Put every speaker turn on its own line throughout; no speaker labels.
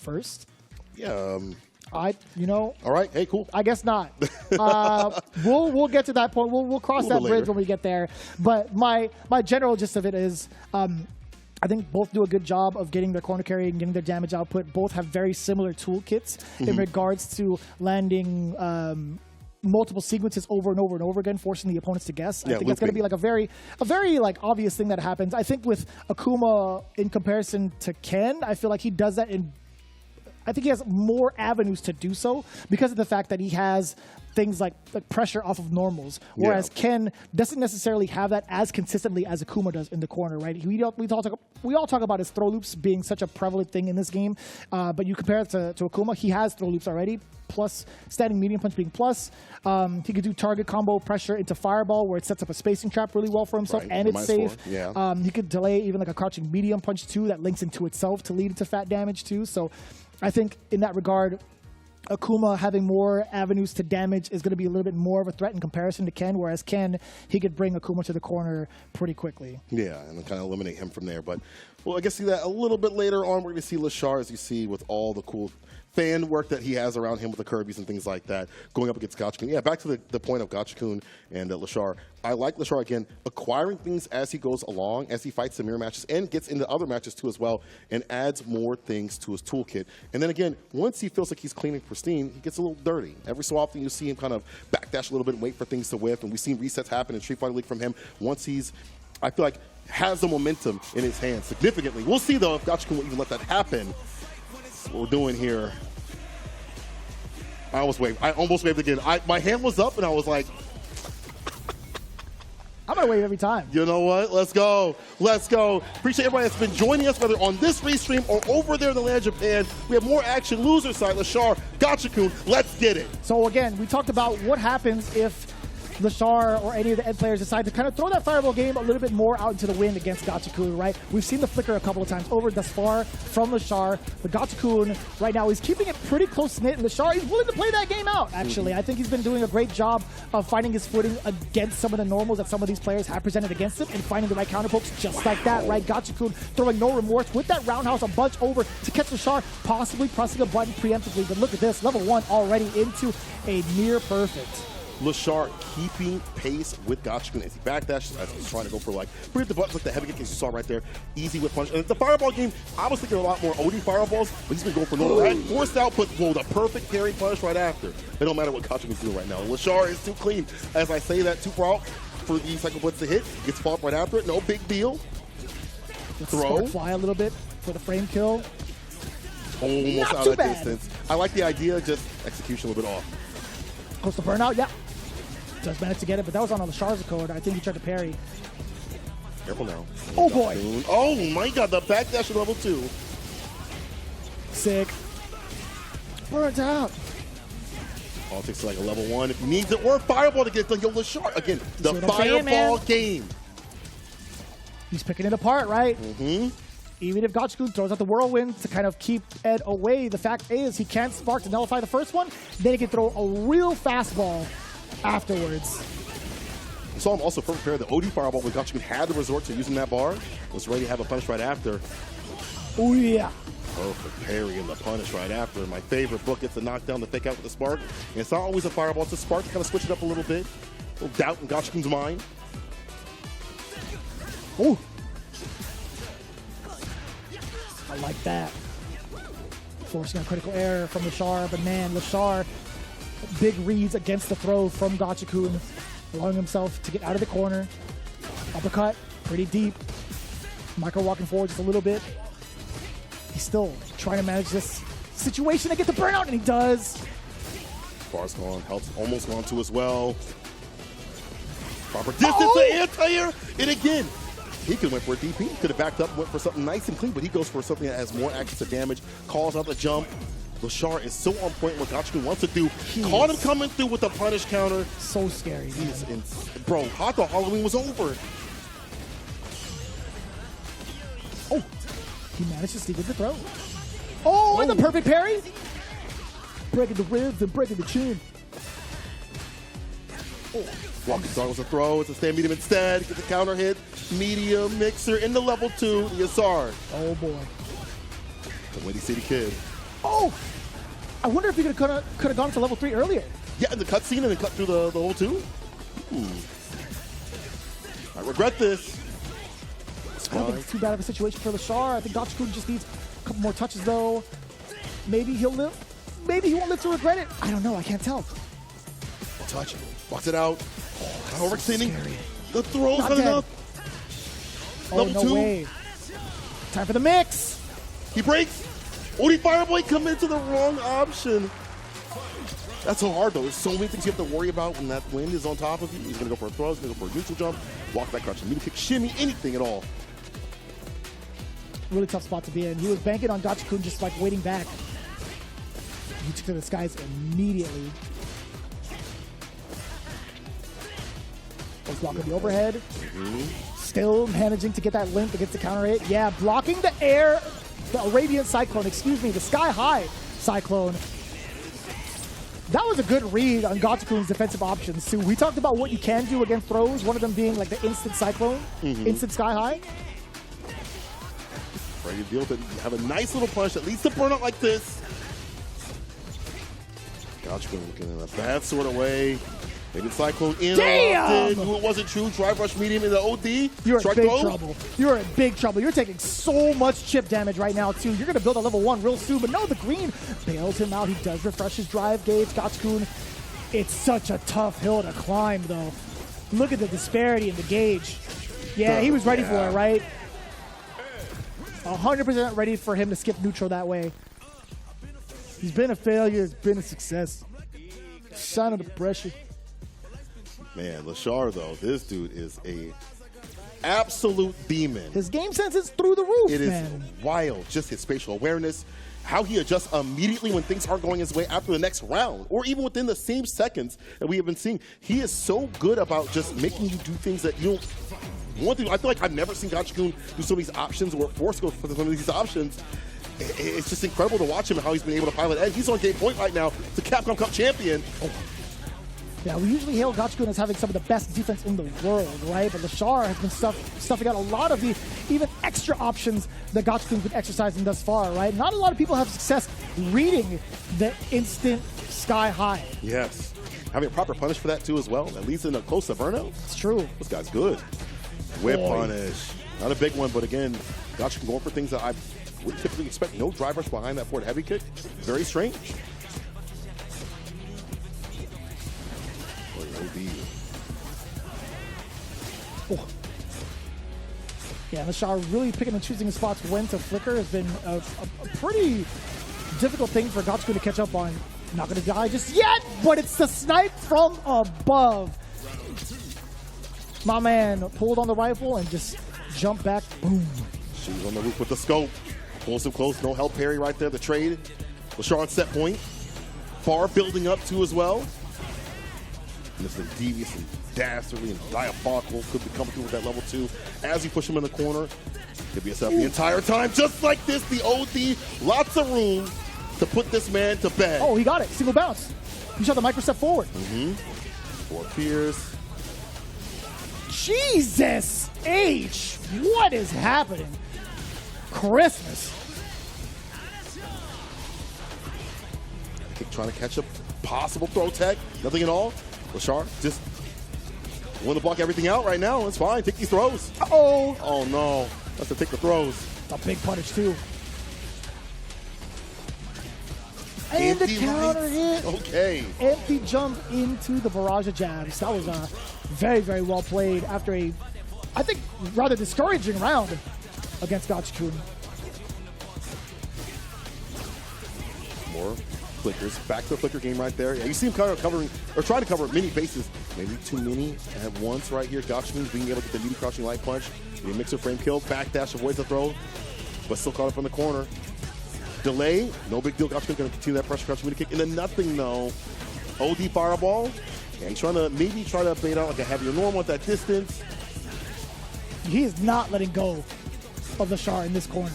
first?
Yeah.
You know.
All right. Hey, cool.
I guess not. We'll get to that point. We'll cross that bridge when we get there. But my general gist of it is, I think both do a good job of getting their corner carry and getting their damage output. Both have very similar toolkits in regards to landing multiple sequences over and over and over again, forcing the opponents to guess. I think that's going to be like a very like obvious thing that happens. I think with Akuma in comparison to Ken, I feel like he does that in. I think he has more avenues to do so because of the fact that he has things like pressure off of normals, whereas Ken doesn't necessarily have that as consistently as Akuma does in the corner, right? We all talk about his throw loops being such a prevalent thing in this game, but you compare it to Akuma, he has throw loops already, plus standing medium punch being plus. He could do target combo pressure into fireball where it sets up a spacing trap really well for himself, and it's safe. He could delay even like a crouching medium punch too that links into itself to lead into fat damage too. So I think in that regard, Akuma having more avenues to damage is going to be a little bit more of a threat in comparison to Ken, whereas Ken, he could bring Akuma to the corner pretty quickly. Yeah, and then kind of eliminate him from there. But we'll, I guess, see that a little bit later on. We're going to see Leshar, as you see, with all the cool fan work that he has around him with the Kirby's and things like that, going up against Gachikun. Yeah, back to the point of Gachikun and Leshar. I like Leshar, again, acquiring things as he goes along, as he fights the mirror matches and gets into other matches too as well, and adds more things to his toolkit. And then again, once he feels like he's clean and pristine, he gets a little dirty. Every so often you see him kind of backdash a little bit and wait for things to whiff, and we've seen resets happen in Street Fighter League from him once he's, I feel like, has the momentum in his hands significantly. We'll see, though, if Gachikun will even let that happen. That's what we're doing here. I almost waved again. My hand was up, and I was like, I'm going to wave every time.
You know what? Let's go. Let's go. Appreciate everybody that's been joining us, whether on this restream or over there in the land of Japan. We have more action. Loser side, Leshar, Gachikun. Let's get it.
So, again, we talked about what happens if Leshar or any of the Ed players decide to kind of throw that fireball game a little bit more out into the wind against Gachikun, right? We've seen the flicker a couple of times over thus far from Leshar, but Gachikun right now he's keeping it pretty close-knit, and Leshar, he's willing to play that game out, actually. I think he's been doing a great job of finding his footing against some of the normals that some of these players have presented against him and finding the right counter pokes just like that, right? Gachikun throwing no remorse with that roundhouse a bunch over to catch Leshar, possibly pressing a button preemptively, but look at this, level 1 already into a near perfect.
Leshar keeping pace with Gachikun as he backdashes, as he's trying to go for like, the buttons like the heavy kick you saw right there, easy whip punch. And the fireball game, I was thinking a lot more OD fireballs, but he's been going for no forced output, the perfect parry punch right after. It don't matter what Gachikun's doing right now. Leshar is too clean. As I say that, too far out for the cycle blitz to hit, gets followed right after it, no big deal. Throw.
Fly a little bit for the frame kill.
Almost out of distance. I like the idea, just execution a little bit off.
Close to burnout, yeah. Does manage to get it, but that was on Leshar's code. I think he tried to parry.
Careful now.
Oh boy.
Oh my god, the backdash at level 2.
Sick. Burnt out.
Politics like a level 1. If he needs it, or fireball to get it done. Yo, Leshar, again, the fireball game.
He's picking it apart, right? Even if Gachikun throws out the whirlwind to kind of keep Ed away, the fact is he can't spark to nullify the first one, then he can throw a real fastball afterwards.
You saw him also prepare the OD fireball when Gachikun had to resort to using that bar. Was ready to have a punish right after.
Oh yeah.
Perfect parry and the punish right after. My favorite book gets the knockdown, the fake out with the spark. And it's not always a fireball, it's a spark to kind of switch it up a little bit. A little doubt in Gachikun's mind.
Ooh. I like that. Forcing a critical error from Leshar, but man, Leshar, big reads against the throw from Gachikun, allowing himself to get out of the corner. Uppercut, pretty deep. Micro walking forward just a little bit. He's still trying to manage this situation to get the burnout, and he does.
Bar's gone, health's almost gone too as well. Proper distance to anti-air, and again, he could went for a DP. He could have backed up, went for something nice and clean, but he goes for something that has more access to damage, calls out the jump. Leshar is so on point what Gachikun wants to do. Caught him coming through with a punish counter.
So scary.
Bro, I thought Halloween was over.
Oh, he managed to sneak with the throw. Oh, and the perfect parry. Breaking the ribs and breaking the chin.
Oh. Walking strong with a throw. It's a stand medium instead. Get the counter hit. Medium mixer in the level 2. The Asar.
Oh boy.
The Windy City Kid.
Oh! I wonder if he could have gone to level 3 earlier.
Yeah, in the cutscene and then cut through the level 2. I regret this.
I don't think it's too bad of a situation for Leshar. I think gachikun just needs a couple more touches, though. Maybe he'll live. Maybe he won't live to regret it. I don't know. I can't tell.
Touch. Box it out. Kind of overextending. The throw's
Not
not
dead.
enough.
Oh,
Level
no
2.
way. Time for the mix.
He breaks. Odie Fireboy come into the wrong option. That's so hard, though. There's so many things you have to worry about when that wind is on top of you. He's going to go for a throw. He's going to go for a neutral jump. Walk back crouch. Meter kick, shimmy, anything at all.
Really tough spot to be in. He was banking on gachikun just like waiting back. He took to the skies immediately. Was blocking the overhead. Still managing to get that link against the counter hit. Yeah, blocking the air, the Arabian Cyclone, excuse me, the Sky High Cyclone. That was a good read on gachikun's defensive options, too. We talked about what you can do against throws, one of them being like the instant Cyclone, instant Sky High.
Ready to deal with it. Have a nice little punch that leads to burnout like this. Gachikun looking in a bad sort of way. Maybe Cyclone in.
Damn!
It wasn't true. Drive rush medium in the OD.
You're
Strike
in big
throw.
trouble. You're in big trouble. You're taking so much chip damage right now, too. You're going to build a level 1 real soon, but no, the green bails him out. He does refresh his drive gauge. gachikun, it's such a tough hill to climb, though. Look at the disparity in the gauge. Yeah, he was ready for it, right? 100% ready for him to skip neutral that way. He's been a failure. It's been a success. Sign of the pressure.
Man, Leshar, though, this dude is a absolute demon.
His game sense is through the roof,
It is
man.
wild. Just his spatial awareness, how he adjusts immediately when things aren't going his way after the next round, or even within the same seconds that we have been seeing. He is so good about just making you do things that you don't want to. I feel like I've never seen gachikun do some of these options or force go for some of these options. It's just incredible to watch him and how he's been able to pilot edge. He's on game point right now. The Capcom Cup champion.
Yeah, we usually hail gachikun as having some of the best defense in the world, right? But Leshar has been stuffing out a lot of the even extra options that gachikun's been exercising thus far, right? Not a lot of people have success reading the instant Sky High.
Yes. Having a proper punish for that, too, as well. That leads in a close to burnout.
It's true.
This guy's good. Whip punish. Not a big one, but again, gachikun going for things that I wouldn't typically expect. No drive rush behind that forward heavy kick. Very strange.
Oh. Yeah, Leshar really picking and choosing his spots when to flicker has been a pretty difficult thing for gachikun to catch up on. Not going to die just yet, but it's the snipe from above. My man pulled on the rifle and just jumped back. Boom.
She's on the roof with the scope. Pulls him close. No help parry right there. The trade. Leshar on set point. Far building up too as well. And this is devious and dastardly and diabolical. Could be coming through with that level 2. As you push him in the corner, he'll be a set the entire time. Just like this, the OD. Lots of room to put this man to bed.
Oh, he got it. Single bounce. He shot the micro step forward.
Four Pierce.
Jesus H. What is happening? Christmas.
Trying to catch a possible throw tech. Nothing at all. Leshar just want to block everything out right now. It's fine. Take these throws.
Uh-oh.
Oh, no. That's to take the throws.
A big punish, too. And the counter hit.
Okay.
Empty jump into the barrage of jabs. That was very, very well played after a, I think, rather discouraging round against gachikun.
More flickers. Back to the flicker game right there. Yeah, you see him kind of covering, or trying to cover many bases. Maybe too many at once right here. gachikun being able to get the meaty crouching light punch. The mixer frame kill. Backdash avoids the throw, but still caught up in the corner. Delay. No big deal. gachikun going to continue that pressure crouching meaty kick. Into nothing, though. OD fireball. Yeah, he's trying to maybe try to bait out like a heavier normal at that distance.
He is not letting go of Leshar in this corner.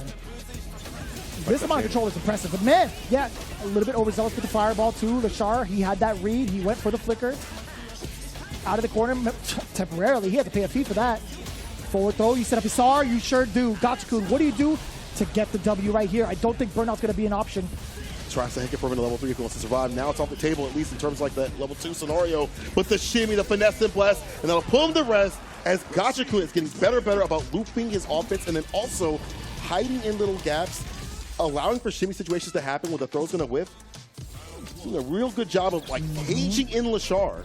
This amount of control is impressive. But man, yeah, a little bit overzealous with the fireball too. Leshar, he had that read. He went for the flicker. Out of the corner temporarily. He had to pay a fee for that. Forward throw, you set up Isar. You sure do. gachikun, what do you do to get the W right here? I don't think burnout's going to be an option.
Tries to hit it for him in the level 3 if he wants to survive. Now it's off the table, at least in terms of like that level 2 scenario. But the shimmy, the finesse and bless, and that'll pull him to rest as gachikun is getting better and better about looping his offense and then also hiding in little gaps, allowing for shimmy situations to happen when the throw's going to whiff. Doing a real good job of like caging in Leshar.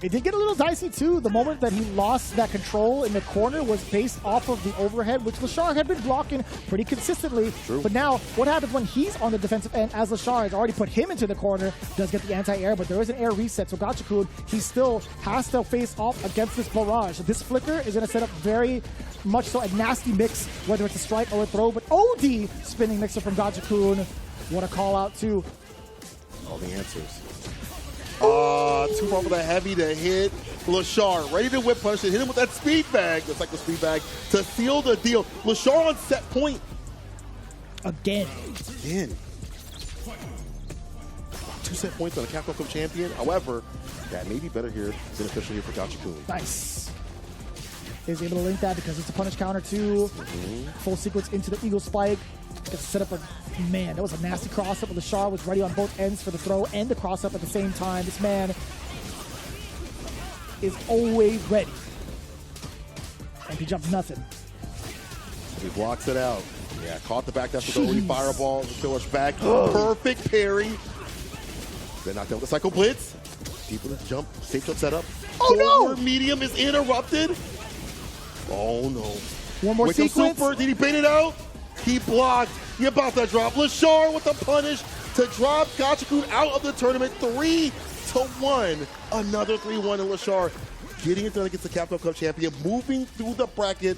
It did get a little dicey too. The moment that he lost that control in the corner was based off of the overhead, which Leshar had been blocking pretty consistently.
True.
But now, what happens when he's on the defensive end, as Leshar has already put him into the corner, does get the anti-air, but there is an air reset, so gachikun, he still has to face off against this barrage. This flicker is going to set up very much so a nasty mix, whether it's a strike or a throw, but OD spinning mixer from gachikun. What a call out too.
All the answers. Too far for the heavy to hit. Leshar ready to whip punish and hit him with that speed bag. That's like the speed bag to seal the deal. Leshar on set point.
Again.
2 set points on a Capcom Cup champion. However, that may be better here, beneficial here for gachikun.
Nice. Is able to link that because it's a punish counter too. Full sequence into the Eagle Spike. Gets set up a, man, that was a nasty cross-up. Leshar was ready on both ends for the throw and the cross-up at the same time. This man is always ready. And he jumps nothing.
He blocks it out. Yeah, caught the back dash with the OD fireball. The killer's back. Perfect parry. Then knocked out with the Psycho Blitz. Deep in the jump. Safe jump setup.
Oh no!
Medium is interrupted. Oh no.
One more
Wickham
sequence.
Super. Did he bait it out? He blocked. He about to drop. Leshar with the punish to drop gachikun out of the tournament. 3-1. Another 3-1 in Leshar. Getting it done against the Capcom Cup champion. Moving through the bracket.